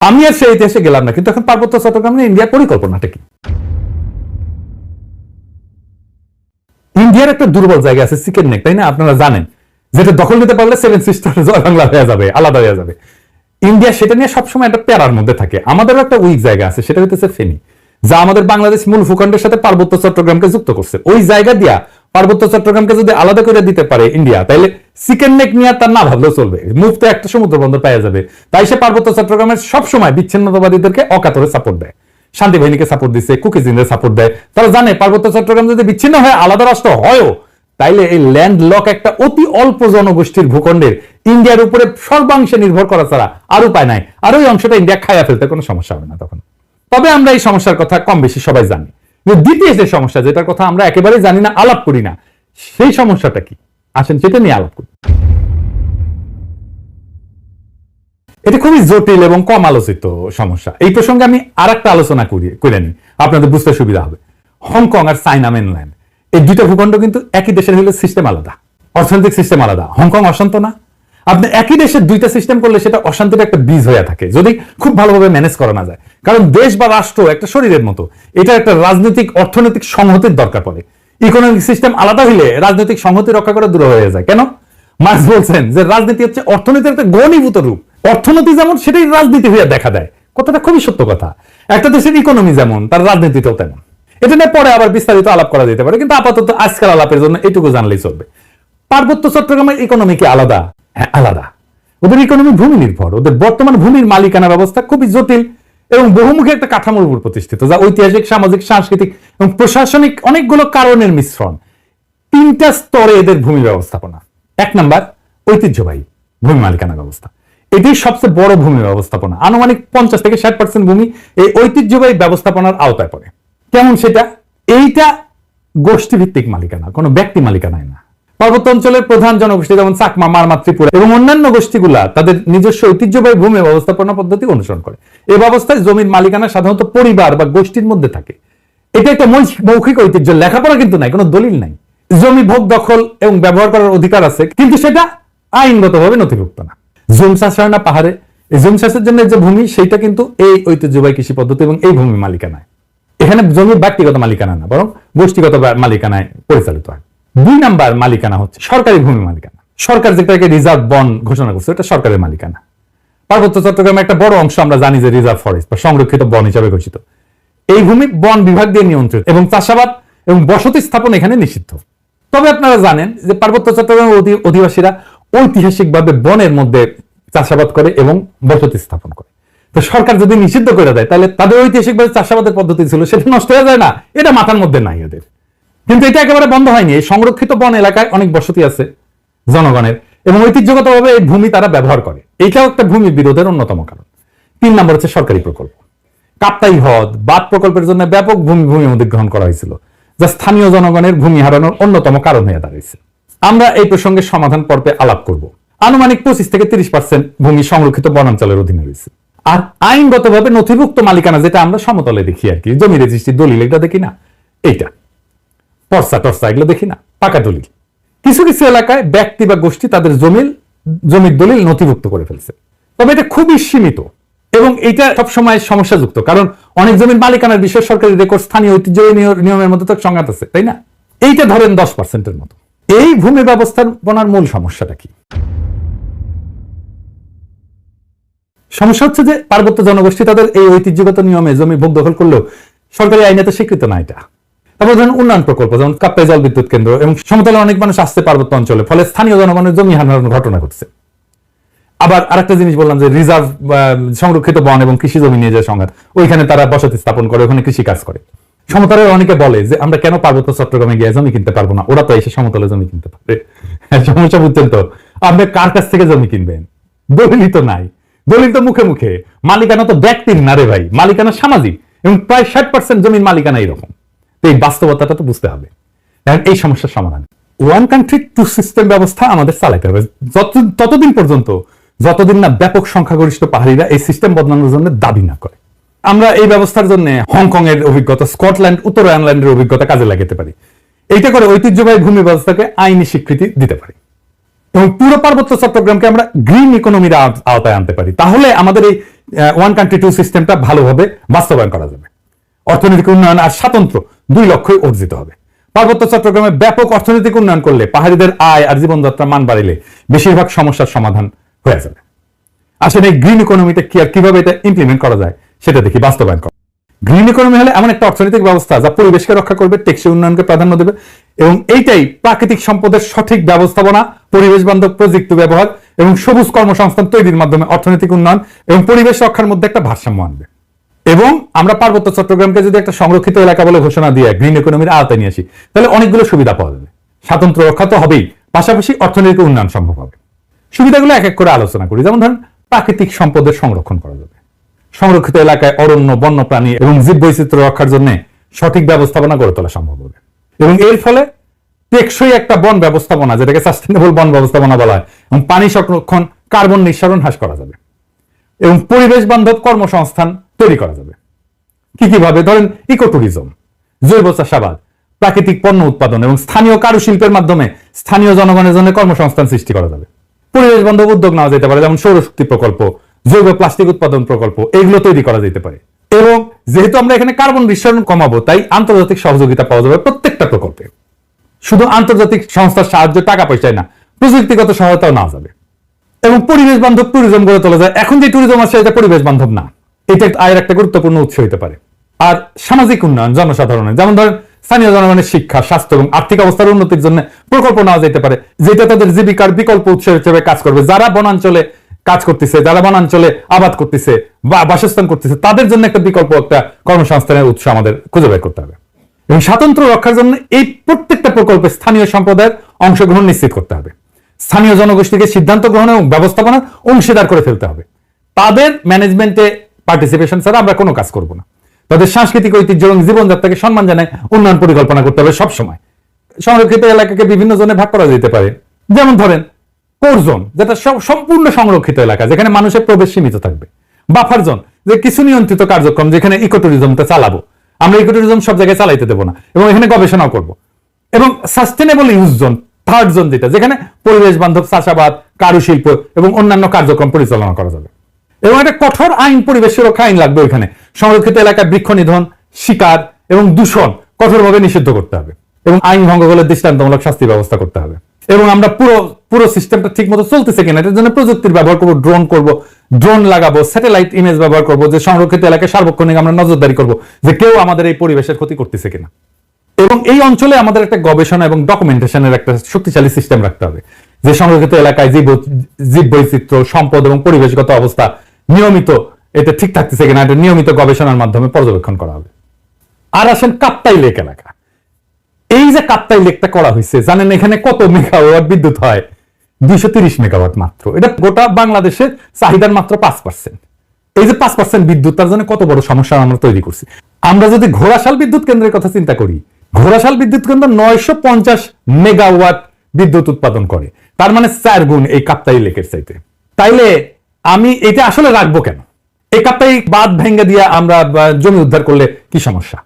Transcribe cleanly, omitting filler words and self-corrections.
আমি আর সেই ইতিহাসে গেলাম না, কিন্তু এখন পার্বত্য চট্টগ্রাম নিয়ে ইন্ডিয়ার পরিকল্পনাটা কি? ইন্ডিয়ার একটা দুর্বল জায়গা আছে চিকেন নেক, তাই না? আপনারা জানেন, যেটা দখল নিতে পারলে সেভেন সিস্টার জয় বাংলা হয়ে যাবে, আলাদা হয়ে যাবে। ইন্ডিয়া সেটা নিয়ে সবসময় একটা প্যারার মধ্যে থাকে। আমাদেরও একটা উইক জায়গা আছে, সেটা হইতেছে ফেনী, যা আমাদের বাংলাদেশ মূল ভূখণ্ডের সাথে পার্বত্য চট্টগ্রামকে যুক্ত করছে। ওই জায়গা দিয়া পার্বত্য চট্টগ্রামকে যদি আলাদা করে দিতে পারে ইন্ডিয়া, তাইলে চিকেন নেক নিয়ে তার না ভাবলেও চলবে, মুফতে একটা সমুদ্র বন্দর পাওয়া যাবে। তাই সে পার্বত্য চট্টগ্রামের সবসময় বিচ্ছিন্নতাবাদীদেরকে অকাতরে সাপোর্ট দেয়, শান্তি বাহিনীকে সাপোর্ট দিচ্ছে, কুকিজিনদের সাপোর্ট দেয়। তারা জানে পার্বত্য চট্টগ্রাম যদি বিচ্ছিন্ন হয়, আলাদা রাষ্ট্র হয়ও, তাইলে এই ল্যান্ড লক একটা অতি অল্প জনগোষ্ঠীর ভূখণ্ডের ইন্ডিয়ার উপরে সর্বাংশে নির্ভর করা ছাড়া আর উপায় নাই। আর ওই অংশটা ইন্ডিয়া খাইয়া ফেলতে কোনো সমস্যা হবে না তখন। তবে আমরা এই সমস্যার কথা কম বেশি সবাই জানি। দ্বিতীয় যে সমস্যা, যেটার কথা আমরা একেবারেই জানি না, আলাপ করি না, সেই সমস্যাটা কি? আসেন সেটা নিয়ে আলাপ করি। এটা খুবই জটিল এবং কম আলোচিত সমস্যা। এই প্রসঙ্গে আমি আর একটা আলোচনা করে নিই, আপনাদের বুঝতে সুবিধা হবে। হংকং আর চায়না মেনল্যান্ড, এই দুইটা ভূখণ্ড কিন্তু একই দেশের হলে সিস্টেম আলাদা, অর্থনৈতিক সিস্টেম আলাদা। হংকং অশান্ত না? আপনি একই দেশের দুইটা সিস্টেম করলে সেটা অশান্তির একটা বীজ হয়ে থাকে, যদি খুব ভালোভাবে ম্যানেজ করা না যায়। কারণ দেশ বা রাষ্ট্র একটা শরীরের মতো, এটা একটা রাজনৈতিক অর্থনৈতিক সংহতির দরকার পড়ে। ইকোনমিক সিস্টেম আলাদা হইলে রাজনৈতিক সংহতি রক্ষা করা দূর হয়ে যায়। কেন? মার্কস বলছেন যে রাজনীতি হচ্ছে অর্থনীতির একটা ঘনীভূত রূপ। অর্থনীতি যেমন, সেটাই রাজনীতি হয়ে দেখা দেয়। কথাটা খুবই সত্য কথা। একটা দেশের ইকোনমি যেমন, তার রাজনীতিটাও তেমন। এটা নিয়ে পরে আবার বিস্তারিত আলাপ করা যেতে পারে, কিন্তু আপাতত আজকাল আলাপের জন্য এইটুকু জানলেই চলবে। পার্বত্য চট্টগ্রামের ইকোনমি কি আলাদা? হ্যাঁ, আলাদা। ওদের ইকোনমি ভূমি নির্ভর। ওদের বর্তমান ভূমির মালিকানা ব্যবস্থা খুবই জটিল এবং বহুমুখী একটা কাঠামোর উপর প্রতিষ্ঠিত, যা ঐতিহাসিক, সামাজিক, সাংস্কৃতিক এবং প্রশাসনিক অনেকগুলো কারণের মিশ্রণ। তিনটা স্তরে এদের ভূমি ব্যবস্থাপনা। এক নাম্বার, ঐতিহ্যবাহী ভূমি মালিকানা ব্যবস্থা। এটি সবচেয়ে বড় ভূমি ব্যবস্থাপনা। আনুমানিক 50 থেকে 60% ভূমি এই ঐতিহ্যবাহী ব্যবস্থাপনার আওতায় পড়ে। কেমন সেটা? এইটা গোষ্ঠীভিত্তিক মালিকানা, কোনো ব্যক্তি মালিকানায় না। পার্বত্য অঞ্চলের প্রধান জনগোষ্ঠী যেমন চাকমা, মারমা, ত্রিপুরা এবং অন্যান্য গোষ্ঠীগুলা তাদের নিজস্ব ঐতিহ্যবাহী ভূমি ব্যবস্থাপনা পদ্ধতি অনুসরণ করে। এই ব্যবস্থায় জমির মালিকানা সাধারণত পরিবার বা গোষ্ঠীর মধ্যে থাকে। এটা একটা মৌখিক ঐতিহ্য, লেখাপড়া কিন্তু নাই, কোনো দলিল নাই। জমি ভোগ, দখল এবং ব্যবহার করার অধিকার আছে, কিন্তু সেটা আইনগতভাবে নথিভুক্ত না। জুম চাষ হয় না পাহাড়ে, এই জুম চাষের জন্য যে ভূমি, সেইটা কিন্তু এই ঐতিহ্যবাহী কৃষি পদ্ধতি এবং এই ভূমি মালিকানায়। এখানে জমি ব্যক্তিগত মালিকানা না, বরং গোষ্ঠীগত মালিকানায় পরিচালিত হয়। 2 নাম্বার মালিকানা হচ্ছে সরকারি ভূমি মালিকানা। সরকার যেটাকে রিজার্ভ বন ঘোষণা করছে, এটা সরকারের মালিকানা। পার্বত্য চট্টগ্রামের একটা বড় অংশ আমরা জানি যে রিজার্ভ ফরেস্ট বা সংরক্ষিত বন হিসাবে ঘোষিত। এই ভূমি বন বিভাগ দিয়ে নিয়ন্ত্রিত এবং চাষাবাদ এবং বসতি স্থাপন এখানে নিষিদ্ধ। তবে আপনারা জানেন যে পার্বত্য চট্টগ্রামের অধিবাসীরা ঐতিহাসিকভাবে বনের মধ্যে চাষাবাদ করে এবং বসতি স্থাপন করে। তো সরকার যদি নিষিদ্ধ করে দেয়, তাহলে তাদের ঐতিহাসিকভাবে চাষাবাদের পদ্ধতি ছিল, সেটা নষ্ট হয়ে যায় না? এটা মাথার মধ্যে নাই এদের। কিন্তু এটা একেবারে বন্ধ হয়নি। এই সংরক্ষিত বন এলাকায় অনেক বসতি আছে জনগণের এবং ঐতিহ্যগতভাবে এই ভূমি তারা ব্যবহার করে। এইটাও একটা ভূমি বিরোধের অন্যতম কারণ। 3 নম্বর হচ্ছে সরকারি প্রকল্প। কাপ্তাই হ্রদ, বাঁধ প্রকল্পের জন্য ব্যাপক ভূমি অধিগ্রহণ করা হয়েছিল, যা স্থানীয় জনগণের ভূমি হারানোর অন্যতম কারণ হয়ে দাঁড়িয়েছে। আমরা এই প্রসঙ্গে সমাধান পর্বে আলাপ করব। আনুমানিক 25 থেকে 30% ভূমি সংরক্ষিত বনাঞ্চলের অধীনে রয়েছে। আর আইনগতভাবে নথিভুক্ত মালিকানা, যেটা আমরা সমতলে দেখি আর কি, জমি রেজিস্ট্রি, দলিল, এটা দেখি না, এইটা পর্সা টর্সা এগুলো দেখি না, পাকা দলিল। কিছু কিছু এলাকায় ব্যক্তি বা গোষ্ঠী তাদের জমির দলিল নথিভুক্ত করে ফেলছে, তবে এটা খুবই সীমিত এবং এটা সবসময় সমস্যাযুক্ত, কারণ অনেক জমির মালিকানার বিষয় সরকারি রেকর্ড, স্থানীয় ঐতিহ্যবাহী নিয়মের মধ্যে তো সংঘাত আছে, তাই না? এইটা ধরেন 10%-এর মতো। এই ভূমি ব্যবস্থাপনার মূল সমস্যাটা কি? সমস্যা হচ্ছে যে পার্বত্য জনগোষ্ঠী তাদের এই ঐতিহ্যগত নিয়মে জমি ভোগ দখল করলেও সরকারি আইনে তো স্বীকৃত না এটা। তারপর ধরেন উন্নয়ন প্রকল্প, যেমন কাপ্তাই জল বিদ্যুৎ কেন্দ্র এবং সমতলে অনেক মানুষ আসছে পার্বত্য অঞ্চলে, ফলে স্থানীয় জনগণের জমি হারানোর ঘটনা ঘটছে। আবার আরেকটা জিনিস বললাম যে রিজার্ভ সংরক্ষিত বন এবং কৃষি জমি নিয়ে যে সংঘাত, ওইখানে তারা বসতি স্থাপন করে, ওখানে কৃষি কাজ করে। সমতলের অনেকে বলে যে আমরা কেন পার্বত্য চট্টগ্রামে গিয়ে জমি কিনতে পারবো না, ওরা তো এসে সমতলে জমি কিনতে পারবে। সমস্যা বুঝছেন তো? আপনি কার কাছ থেকে জমি কিনবেন? দলিল তো নাই। দলিল তো মুখে মুখে। মালিকানা তো ব্যক্তির না রে ভাই, মালিকানা সামাজিক এবং প্রায় 60% জমির মালিকানা এরকম। এই বাস্তবতাটা তো বুঝতে হবে। এই সমস্যার সমাধান ওয়ান কান্ট্রি টু সিস্টেম ব্যবস্থা আমাদের চালাতে হবে ততদিন পর্যন্ত, যতদিন না ব্যাপক সংখ্যাগরিষ্ঠ পাহাড়িরা এই সিস্টেম বদলানোর জন্য দাবি না করে। আমরা এই ব্যবস্থার জন্য হংকং এর অভিজ্ঞতা, স্কটল্যান্ড, উত্তর আয়ারল্যান্ডের অভিজ্ঞতা কাজে লাগাতে পারি। এইটা করে ঐতিহ্যবাহী ভূমি ব্যবস্থাকে আইনি স্বীকৃতি দিতে পারি এবং পুরো পার্বত্য চট্টগ্রামকে আমরা গ্রিন ইকোনমির আওতায় আনতে পারি। তাহলে আমাদের এই ওয়ান কান্ট্রি টু সিস্টেমটা ভালোভাবে বাস্তবায়ন করা যাবে। অর্থনৈতিক উন্নয়ন আর স্বাতন্ত্র্য দুই লক্ষ্যই অর্জিত হবে। পার্বত্য চট্টগ্রামে ব্যাপক অর্থনৈতিক উন্নয়ন করলে পাহাড়িদের আয় আর জীবনযাত্রার মান বাড়িলে বেশিরভাগ সমস্যার সমাধান হয়ে যাবে। আসলে এই গ্রিন ইকোনমিটা কি আর কিভাবে এটা ইমপ্লিমেন্ট করা যায় সেটা দেখি বাস্তবায়ন করা। গ্রিন ইকোনমি হলে এমন একটা অর্থনৈতিক ব্যবস্থা যা পরিবেশকে রক্ষা করবে, টেকসই উন্নয়নকে প্রাধান্য দেবে এবং এইটাই প্রাকৃতিক সম্পদের সঠিক ব্যবস্থাপনা, পরিবেশ বান্ধব প্রযুক্তি ব্যবহার এবং সবুজ কর্মসংস্থান তৈরির মাধ্যমে অর্থনৈতিক উন্নয়ন এবং পরিবেশ রক্ষার মধ্যে একটা ভারসাম্য আনবে। এবং আমরা পার্বত্য চট্টগ্রামকে যদি একটা সংরক্ষিত এলাকা বলে ঘোষণা দিয়ে গ্রিন ইকোনমির আওতায় নিয়ে আসি, তাহলে অনেকগুলো সুবিধা পাওয়া যাবে। স্বাতন্ত্র্য রক্ষা তো হবেই, পাশাপাশি অর্থনৈতিক উন্নয়ন সম্ভব হবে। সুবিধাগুলো এক এক করে আলোচনা করি। যেমন ধরেন, প্রাকৃতিক সম্পদের সংরক্ষণ করা যাবে। সংরক্ষিত এলাকায় অরণ্য, বন্যপ্রাণী এবং জীববৈচিত্র্য রক্ষার জন্য সঠিক ব্যবস্থাপনা গড়ে তোলা সম্ভব হবে এবং এর ফলে টেকসই একটা বন ব্যবস্থাপনা, যেটাকে সাস্টেনেবল বন ব্যবস্থাপনা বলা হয়, এবং পানি সংরক্ষণ, কার্বন নিঃসরণ হ্রাস করা যাবে এবং পরিবেশ বান্ধব কর্মসংস্থান তৈরি করা যাবে। কি কিভাবে? ধরেন, ইকো ট্যুরিজম, জৈব চাষাবাদ, প্রাকৃতিক পণ্য উৎপাদন এবং স্থানীয় কারুশিল্পের মাধ্যমে স্থানীয় জনগণের জন্য কর্মসংস্থান সৃষ্টি করা যাবে। পরিবেশ বান্ধব উদ্যোগ নেওয়া যেতে পারে, যেমন সৌরশক্তি প্রকল্প, জৈব প্লাস্টিক উৎপাদন প্রকল্প, এগুলো তৈরি করা যেতে পারে। এবং যেহেতু আমরা এখানে কার্বন নিঃসরণ কমাবো, তাই আন্তর্জাতিক সহযোগিতা পাওয়া যাবে প্রত্যেকটা প্রকল্পে। শুধু আন্তর্জাতিক সংস্থার সাহায্য, টাকা পয়সায় না, প্রযুক্তিগত সহায়তাও নেওয়া যাবে এবং পরিবেশ বান্ধব ট্যুরিজম গড়ে তোলা যায়। এখন যে ট্যুরিজম আছে এটা পরিবেশ বান্ধব না, এটা আয়ের একটা গুরুত্বপূর্ণ উৎস হতে পারে। আর সামাজিক উন্নয়ন, জনসাধারণের, যেমন ধরেন স্থানীয় জনগণের শিক্ষা, স্বাস্থ্য এবং আর্থিক অবস্থার উন্নতির জন্য প্রকল্প নেওয়া যেতে পারে, যেটা তাদের জীবিকার বিকল্প উৎস হিসেবে কাজ করবে। যারা বনাঞ্চলে কাজ করতেছে, যারা বনাঞ্চলে আবাদ করতেছে বা বাসস্থান করতেছে, তাদের জন্য একটা বিকল্প, একটা কর্মসংস্থানের উৎস আমাদের খুঁজে বের করতে হবে। এবং স্বাতন্ত্র্য রক্ষার জন্য এই প্রত্যেকটা প্রকল্পে স্থানীয় সম্প্রদায়ের অংশগ্রহণ নিশ্চিত করতে হবে। স্থানীয় জনগোষ্ঠীকে সিদ্ধান্ত গ্রহণ এবং ব্যবস্থাপনা অংশীদার করে ফেলতে হবে। তাদের ম্যানেজমেন্টে পার্টিসিপেশন ছাড়া আমরা কোনো কাজ করব না। তাদের সাংস্কৃতিক ঐতিহ্য এবং জীবনযাত্রাকে সম্মান জানায় উন্নয়ন পরিকল্পনা করতে হবে সবসময়। সংরক্ষিত এলাকাকে বিভিন্ন জোনে ভাগ করা যেতে পারে। যেমন ধরেন, কোর জোন, যেটা সম্পূর্ণ সংরক্ষিত এলাকা, যেখানে মানুষের প্রবেশ সীমিত থাকবে। বাফার জোন, যে কিছু নিয়ন্ত্রিত কার্যক্রম, যেখানে ইকো ট্যুরিজমটা চালাবো। আমরা ইকো ট্যুরিজম সব জায়গায় চালাইতে দেবো না এবং এখানে গবেষণাও করব। এবং sustainable use zone, third zone, যেটা যেখানে পরিবেশ বান্ধব চাষাবাদ, কারুশিল্প এবং অন্যান্য কার্যক্রম পরিচালনা করা যাবে। এবং একটা কঠোর আইন, পরিবেশ সুরক্ষা আইন লাগবে ওইখানে। সংরক্ষিত এলাকায় বৃক্ষ নিধন, শিকার এবং দূষণ কঠোরভাবে নিষিদ্ধ করতে হবে এবং আইন ভঙ্গ করলে দৃষ্টান্তমূলক শাস্তি ব্যবস্থা করতে হবে। এবং আমরা পুরো সিস্টেমটা ঠিক মতো চলতেছে কিনা এটার জন্য প্রযুক্তির ব্যবহার করবো, ড্রোন লাগাবো, স্যাটেলাইট ইমেজ ব্যবহার করবো, যে সংরক্ষিত এলাকায় সার্বক্ষণিক আমরা নজরদারি করবো যে কেউ আমাদের এই পরিবেশের ক্ষতি করতেছে কিনা। এবং এই অঞ্চলে আমাদের একটা গবেষণা এবং ডকুমেন্টেশনের একটা শক্তিশালী সিস্টেম রাখতে হবে, যে সংরক্ষিত এলাকায় জীববৈচিত্র্য, সম্পদ এবং পরিবেশগত অবস্থা নিয়মিত এটা ঠিক থাকতেছে কিনা, এটা নিয়মিত গবেষণার মাধ্যমে পর্যবেক্ষণ করা হবে। আর আসেন কাপ্তাই লেক এলাকা। এই যে কাপ্তাই লেকটা করা হয়েছে, জানেন এখানে কত মেগাওয়াট বিদ্যুৎ হয়? 230 মেগাওয়াট মাত্র। এটা গোটা বাংলাদেশের চাহিদার মাত্র 5%। এই যে 5% বিদ্যুৎ, তার জন্য কত বড় সমস্যা আমরা তৈরি করছি। আমরা যদি ঘোড়াশাল বিদ্যুৎ কেন্দ্রের কথা চিন্তা করি, ঘোড়াশাল বিদ্যুৎ কেন্দ্র 950 মেগাওয়াট বিদ্যুৎ উৎপাদন করে, তার মানে 4 গুণ এই কাপ্তাই লেকের চাইতে। তাইলে আমি এটা আসলে রাখবো কেন? এই কাপ্তাই বাঁধ ভেঙে দিয়ে আমরা জমি উদ্ধার করলে কি সমস্যা?